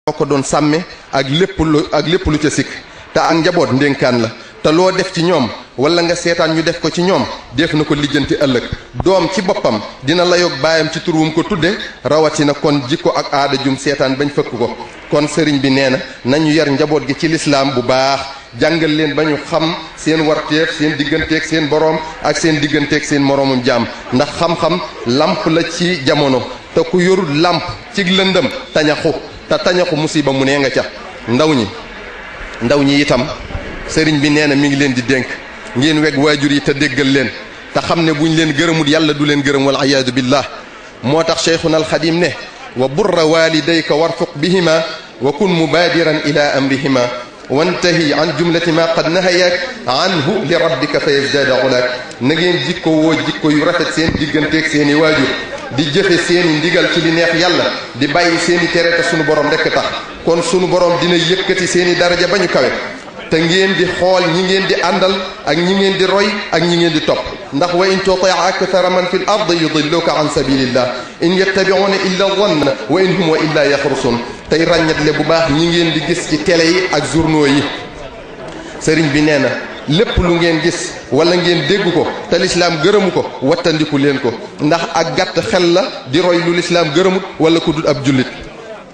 moo ko doon sàmme ak lépp lu ca sikk te ak njaboot ndénkaan la te loo def ci ñoom wala nga seetaan ñu def ko ci ñoom def na ko lijjanti ëllëg doom ci boppam dina layoog baayam ci turwum ko tudde rawatina kon jikko ak aada jum seetaan bañ fëkk ko kon sëriñ bi nee na nañu yar njaboot gi ci lislaam bu baax jàngal leen ba ñu xam seen warteef seen digganteeg seen boroom ak seen digganteeg seen moroomum jaam ndax xam-xam lamp la ci jamono te ku yorul lamp ci lëndëm tañaxu te tañaxu musiba mu nee nga ca ndaw ñi itam sëriñ bi nee na mi ngi leen di dénk ngeen weg waajur yi te déggal leen te xam ne buñ leen gërëmul yàlla du leen gërëm wal iyaadu billah moo tax cheikhuna alxadim ne wa burra walidayka warfuq bihima wa kun mubadiran ila amrihima wantahi an jumlati ma qad nahayak anhu li rabbika fa yazdaada ulaak na ngeen jikko woo jikko yu rafet seen digganteeg seen i waajur di jëfe seeni ndigal ci li neex yàlla di bàyyi seeni tere te sunu borom rekk tax kon sunu borom dina yëkkati seeni daraja ba ñu kawe te ngeen di xool ñi ngeen di àndal ak ñi ngeen di roy ak ñi ngeen di topp ndax wa in tuti akthara man fi l ard yudilluka an sabilillah in yattabi'una illa dhanna wa in hum illa yaxrusun tey ràññatle bu baax ñi ngeen di gis ci télé yi ak journaux yi sëriñ bi nee na lépp lu ngeen gis wala ngeen dégg ko te lislaam gërëmu ko wattandiku leen ko ndax ak gàtt xel la di roy lu lislaam gërëmut wala ku dul ab jullit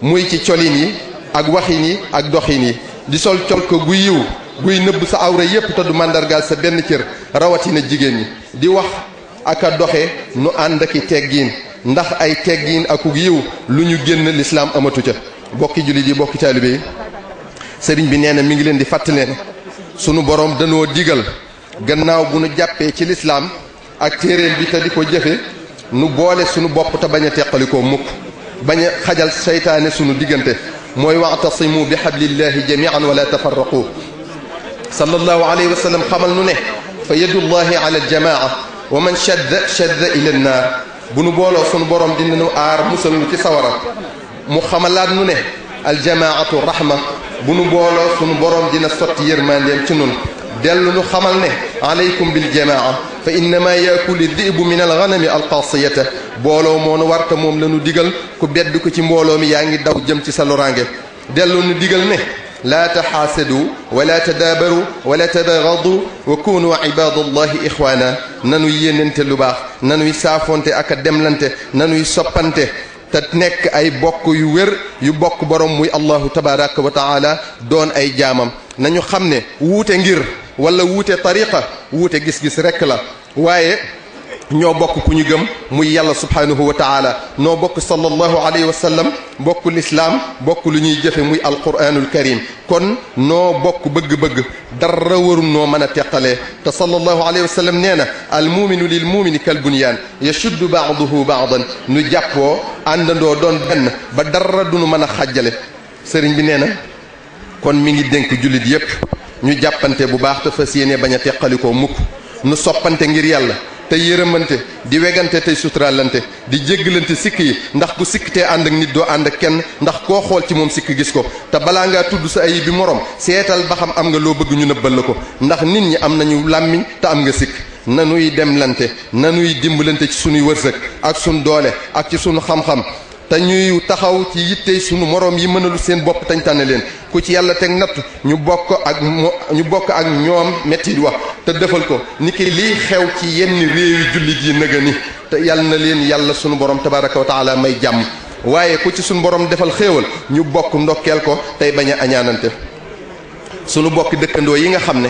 muy ci colin yi ak waxin yi ak doxin yi di sol col ko gu yiw guy nëbb sa awra yépp te du màndargaal sa benn cër rawatina jigéen ñi di wax ak a doxe nu ànd aki teggiin ndax ay teggiin akuk yiw lu ñu génn lislaam amatu ca bokki jullit yi bokki taalibe yi sëriñ bi nee na mi ngi leen di fàttali ne sunu borom danoo digal gannaaw bu nu jàppee ci lislaam ak téeréem bi te di ko jëfe nu boole sunu bopp te bañ a teqalikoo mukk bañ a xajal seytaane sunu diggante mooy wa'tasimu bi hablillahi jami'an wala tafarraqu sallallahu alayhi wa sallam xamal nu ne fa yadullahi ala aljamaa wa man shadda ila annaar bu nu booloo sunu borom dina nu aar musal nu ci sawara mu xamalaat nu ne aljamaatu rahma bu nu booloo sunu borom dina sotti yërmandeem ci nun dellu nu xamal ne alaykum bil jamaa fa innama yaakulu dibu min alganami alqaasiyata booloo moo nu warta moom la nu digal ku bedd ko ci mbooloo mi yaa ngi daw jëm ci sa loraange dellu nu digal ne laa taxaasadu wala tadaabaru wala tabaagadu wa kunu ibadallahi ixwaana nanuy yéenante lu baax nanuy saafonte ak a demlante nanuy soppante te nekk ay bokk yu wér yu bokk borom muy allahu tabaraka wa taala doon ay jaamam nañu xam ne wuute ngir wala wuute tariqa wuute gis-gis rekk la waaye ñoo bokk ku ñu gëm muy yàlla subhanahu wa taala noo bokk sallallahu alayhi wa sallam bokk lislaam bokk lu ñuy jëfe muy alquranul karim kon noo bokk bëgg-bëgg dara warum noo mën a teqalee te sallallahu alayhi wa sallam nee na al muminu lil mumini kal bunyaan yashuddu ba'duhu ba'dan nu jàppoo àndandoo doon benn ba dara duñu mën a xàjjale sëriñ bi nee na kon mi ngi dénk jullit yépp ñu jàppante bu baax te fas yéene bañ a teqalikoo mukk nu soppante ngir yàlla te yërëmante di wegante tey suturaalante di jéggalante sikk yi ndax ku sikk te ànd ak nit doo ànd ak kenn ndax koo xool ci moom sikk gis ko te balaa ngaa tudd sa ayib bi morom seetal ba xam am nga loo bëgg ñu nëbbal la ko ndax nit ñi am nañu làmmiñ te am nga sikk nanuy demlante nanuy dimbalante ci sunuy wërsëg ak sunu doole ak ci sunu xam-xam te ñuy taxaw ci yittey sunu moroom yi mënalu seen bopp tañ tànne leen ku ci yàlla teg natt ñu bokk ak ñoom metti wax te defal ko ni ki lii xew ci yenn réewi jullit yi nëga ni te yàlla na leen yàlla sunu borom tabaraka wa taala may jàmm waaye ku ci sunu borom defal xéewal ñu bokk ndokkeel ko tey bañ a añaanante sunu bokk dëkkandoo yi nga xam ne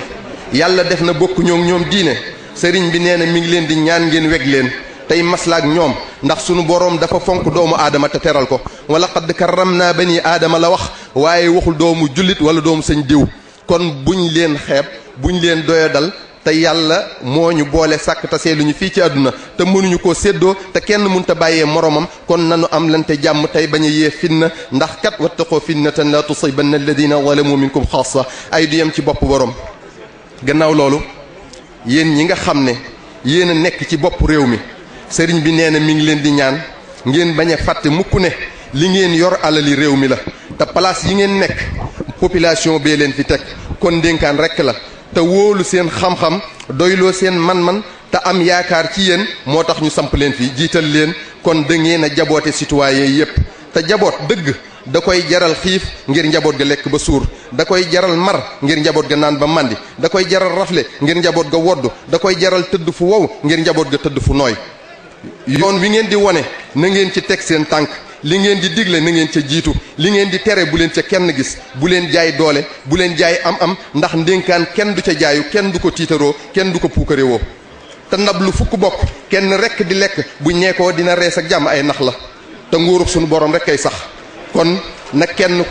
yàlla def na bokk ñoom diine sëriñ bi nee na mi ngi leen di ñaan ngeen weg leen tey maslaak ñoom ndax sunu boroom dafa fonk doomu aadama te teral ko wa laqad karramna bani aadama la wax waaye waxul doomu jullit wala doomu sëñ diw kon buñ leen xeeb buñ leen doyadal te yàlla moo ñu boole sàkk tasee lu ñu fii ci àdduna te mënuñu koo séddoo te kenn mënut a bàyyee moromam kon nanu am lante jàmm tey bañ a yee fitna ndax kat wattaqoo fitnatan la tusibanna alladina zalamu minkum xaasa ay du yem ci bopp borom gannaaw loolu yéen ñi nga xam ne yéen a nekk ci bopp réew mi sëriñ bi nee na mi ngi leen di ñaan ngeen bañ a fàtte mukk ne li ngeen yor alali réew mi la te place yi ngeen nekk population bee leen fi teg kon ndénkaan rekk la te wóolu seen xam-xam doyloo seen man-man te am yaakaar ci yéen moo tax ñu samp leen fi jiital leen kon da ngeen a jaboote citoyen yépp te jaboot dëgg da koy jaral xiif ngir njaboot ga lekk ba suur da koy jaral mar ngir njaboot ga naan ba màndi da koy jaral rafle ngir njaboot ga woddu da koy jaral tëdd fu wow ngir njaboot ga tëdd fu nooy yoon wi ngeen di wone na ngeen ci teg seen tànk li ngeen di digle na ngeen ca jiitu li ngeen di tere bu leen ca kenn gis bu leen jaay doole bu leen jaay am ndax ndénkaan kenn du ca jaayu kenn du ko tiitaroo kenn du ko puukarewoo te ndab lu fukk bokk kenn rekk di lekk bu ñeekoo dina rees ak jàmm ay nax la te nguurug suñu borom rek kay sax kon na kenn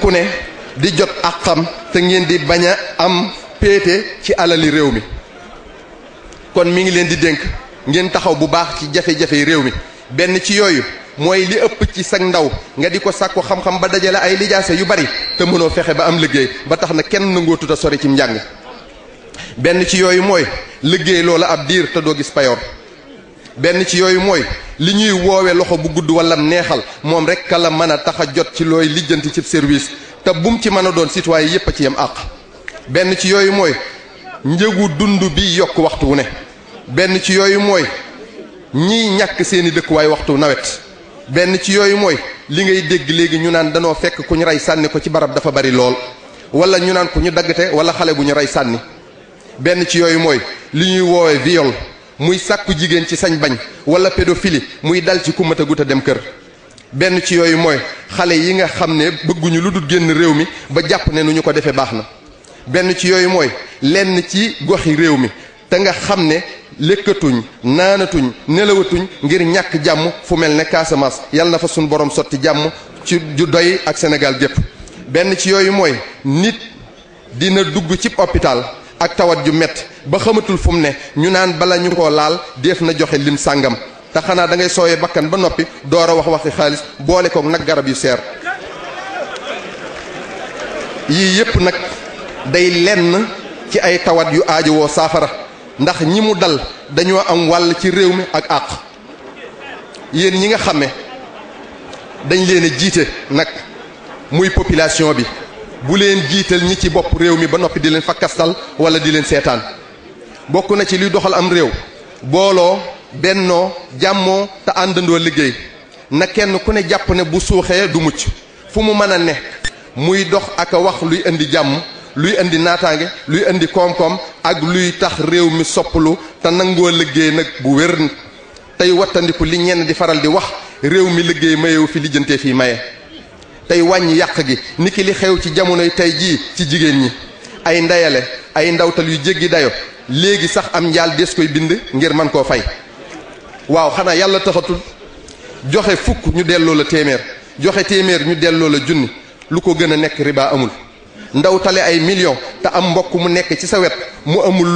ku ne di jot àqam te ngeen di bañ a am péete ci alali réew mi kon mi ngi leen di dénk ngeen taxaw bu baax ci jafe-jafe réew mi benn ci yooyu mooy li ëpp ci sag ndaw nga di ko sàkku xam-xam ba dajale ay lijaase yu bari te mënoo fexe ba am liggéey ba tax na kenn nangoo tuta sori ci njàng benn ci yooyu mooy liggéey loola ab diir te doo gis payoor benn ci yooyu mooy li ñuy woowe loxo bu gudd wala neexal moom rek ka la mën a tax a jot ci looy lijjanti ci service te bum ci mën a doon citoyen yépp a ci yem àq benn ci yooyu mooy njëgu dund bi yokk waxtu wu ne benn ci yooyu mooy ñiy ñàkk seeni dëkkuwaay waxtu nawet benn ci yooyu mooy li ngay dégg léegi ñu naan danoo fekk ku ñu rey sànni ko ci barab dafa bari lool wala ñu naan ku ñu daggate wala xale bu ñu rey sànni benn ci yooyu mooy li ñuy woowe viol muy sàkku jigéen ci sañ bañ wala pédophilie muy dal ci ku mat a gut a dem kër benn ci yooyu mooy xale yi nga xam ne bëgguñu lu dul génn réew mi ba jàpp ne nu ñu ko defee baax na benn ci yooyu mooy lenn ci goxi réew mi te nga xam ne lekkatuñ naanatuñ nelawatuñ ngir ñàkk jàmm fu mel ne Casamance yàlla na fa suñu borom sotti jàmm ci ju doy ak Sénégal gépp benn ci yooyu mooy nit dina dugg ci hôpital ak tawat ju mett ba xamatul fu mu ne ñu naan bala ñu ko laal def na joxe lim sàngam te xanaa da ngay sooyee bakkan ba noppi door a waxi xaalis boole koog nag garab yu seer yii yépp nag day lenn ci ay tawat yu aajowoo saafara ndax ñi mu dal dañoo am wàll ci réew mi ak àq yéen ñi nga xam ne dañ leen a jiite nag muy population bi bu leen jiital ñi ci bopp réew mi ba noppi di leen fakkastal wala di leen seetaan bokk na ci luy doxal am réew booloo bennoo jàmmoo te àndandoo liggéey na kenn ku ne jàpp ne bu suuxee du mucc fu mu mën a ne muy dox ak a wax luy indi jàmm luy indi naataange luy indi koom-koom ak luy tax réew mi soppalu te nangoo liggéey nag bu wér tey wattandiku li ñenn di faral di wax réew mi liggéey mayewu fi lijjantee fii maye tey wàññi yàq gi niki li xew ci jamonoy tey jii ci jigéen ñi ay ndeyale ay ndawtal yu jéggi dayo léegi sax am njaal des koy bind ngir man koo fay waaw xanaa yàlla taxatul joxe fukk ñu delloo la téeméer joxe téeméer ñu delloo la junni lu ko gën a nekk riba amul ndawtale ay millions te am mbokk mu nekk ci sa wet mu amul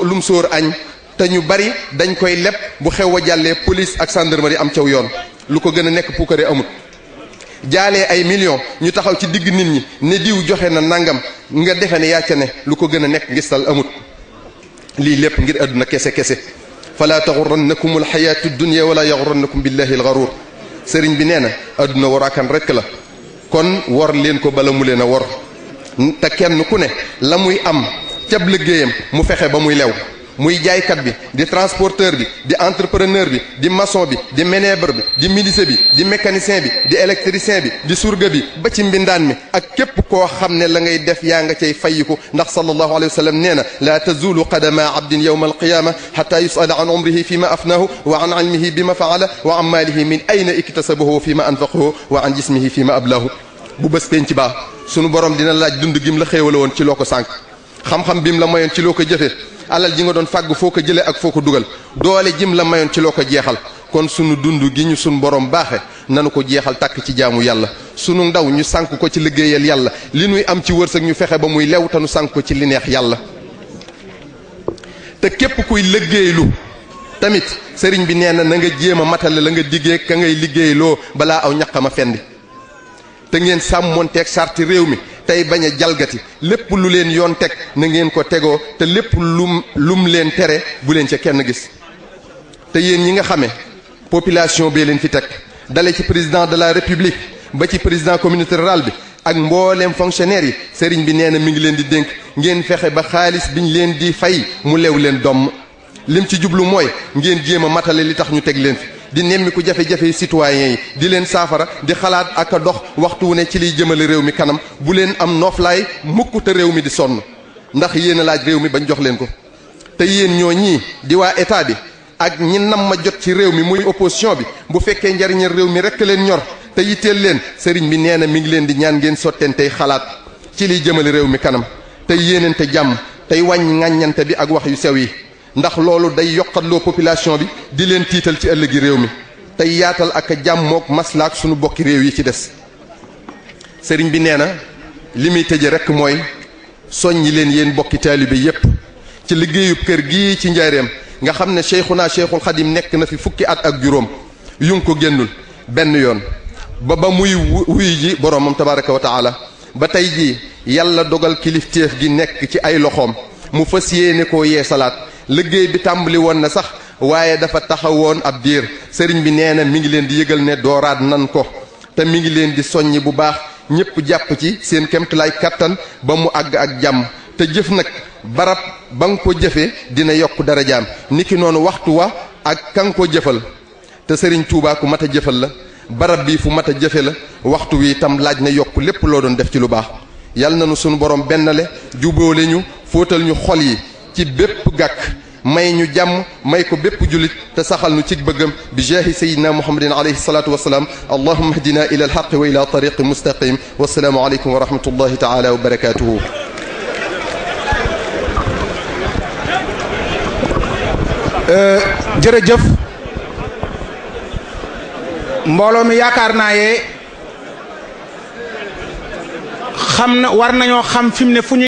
lum sóor añ te ñu bari dañ koy leb bu xew a jàllee police ak gendarmerie am caw yoon lu ko gën a nekk puukare amul jaalee ay millions ñu taxaw ci digg nit ñi ne diw joxe na nangam nga defe ne yàcca ne lu ko gën a nekk ngistal amut lii lépp ngir àdduna kese kese fala taxurannakum alxayaatu dunya wala yaxurannakum billahi alxaruur sëriñ bi nee na àdduna waraakan rekk la kon wor leen ko bala mu leen a wor te kenn ku ne la muy am cab liggéeyam mu fexe ba muy lew muy jaaykat bi di transporteur bi di entrepreneur bi di maçon bi di ménèbre bi di menuisier bi di mécanicien bi di électricien bi di surga bi ba ci mbindaan mi ak képp koo xam ne la ngay def yaa nga cay fayiku ndax sallallahu alayhi wa sallam nee na laa tazulu qadama abdin yawma alqiyama xata yusala an umrihi fi ma afnahu wa an ilmihi bi ma faala wa an maalihi min ayna iktasabahu fi ma anfaqahu wa an jismihi fi ma ablahu bu bés penc baa sunu borom dina laaj dund gim la xéewale woon ci loo ko sànq xam-xam bim la mayoon ci loo ko jëfe alal ji nga doon fàgg foo ko jëlee ak foo ko dugal doole jim la mayoon ci loo ko jeexal kon sunu dund gi ñu sunu borom baaxe nanu ko jeexal tàkk ci jaamu yàlla sunu ndaw ñu sànk ko ci liggéeyal yàlla li nuy am ci wërsëg ñu fexe ba muy lew te nu sànk ko ci li neex yàlla te képp kuy liggéeylu tamit sëriñ bi nee na na nga jéem a matale la nga diggee ka ngay liggéeyloo balaa aw ñaqama fendi te ngeen sàmmonteeg sarti réew mi tey bañ a jalgati lépp lu leen yoon teg na ngeen ko tegoo te lépp lum leen tere bu leen ca kenn gis te yéen ñi nga xame population bee leen fi teg dale ci président de la république ba ci président communauté rurale bi ak mbooleem fonctionnaire yi sëriñ bi nee na mi ngi leen di dénk ngeen fexe ba xaalis biñ leen di fay mu lew leen domm lim ci jublu mooy ngeen jéem a matale li tax ñu teg leen fi di nemmiku jafe-jafe citoyen yi di leen saafara di xalaat ak a dox waxtu wu ne ci liy jëmale réew mi kanam bu leen am nooflaay mukk te réew mi di sonn ndax yéen a laaj réew mi bañ jox leen ko te yéen ñoo ñii di waa état bi ak ñi nam ma jot ci réew mi muy opposition bi bu fekkee njariñal réew mi rekk leen ñor te yitteel leen sëriñ bi nee na mi ngi leen di ñaan ngeen sottentey xalaat ci liy jëmale réew mi kanam tey yéenante jàmm tey wàññi ŋàññante bi ak wax yu sew yi ndax loolu day yokkatloo population bi di leen tiital ci ëllëgi réew mi tey yaatal ak a jàmmook maslaak sunu bokki réew yi ci des sëriñ bi nee na li muy tëje rekk mooy soññi leen yéen bokki taalibe yépp ci liggéeyub kër gii ci njaareem nga xam ne Cheikhuna Cheikhul Khadim nekk na fi fukki at ak juróom yu ko génnul benn yoon ba muy wuy ji boroomam tabaraka wa taala ba tey jii yàlla dogal kilifteef gi nekk ci ay loxoom mu fas yéene koo yeesalaat liggéey bi tàmbali woon na sax waaye dafa taxawoon ab diir sëriñ bi nee na mi ngi leen di yëgal ne dooraat nan ko te mi ngi leen di soññi bu baax ñëpp jàpp ci seen kemtalaay kattan ba mu àgg ak jàmm te jëf nag barab ba nga ko jëfe dina yokk darajaam niki noonu waxtu wa ak ka nga ko jëfal te sëriñ Tuubaa ku mat a jëfal la barab bi fu mat a jëfe la waxtu wi itam laaj na yokk lépp loo doon def ci lu baax yàlla na nu sunu borom bennale jubóole ñu fóotal ñu xol yi ci bépp gàkk may ñu jàmm may ko bépp jullit te saxal nu ci bëggam bi jaahi sayyidina muhammadin alayhi salatu wasalaam allahumma hdina ila alhaq wa ila tariqi mustaqim wassalaamu aleykum wa rahmatullahi taala wa barakatuhu jërëjëf mbooloo mi yaakaar naa yee xam na war nañoo xam fi mu ne fu ñu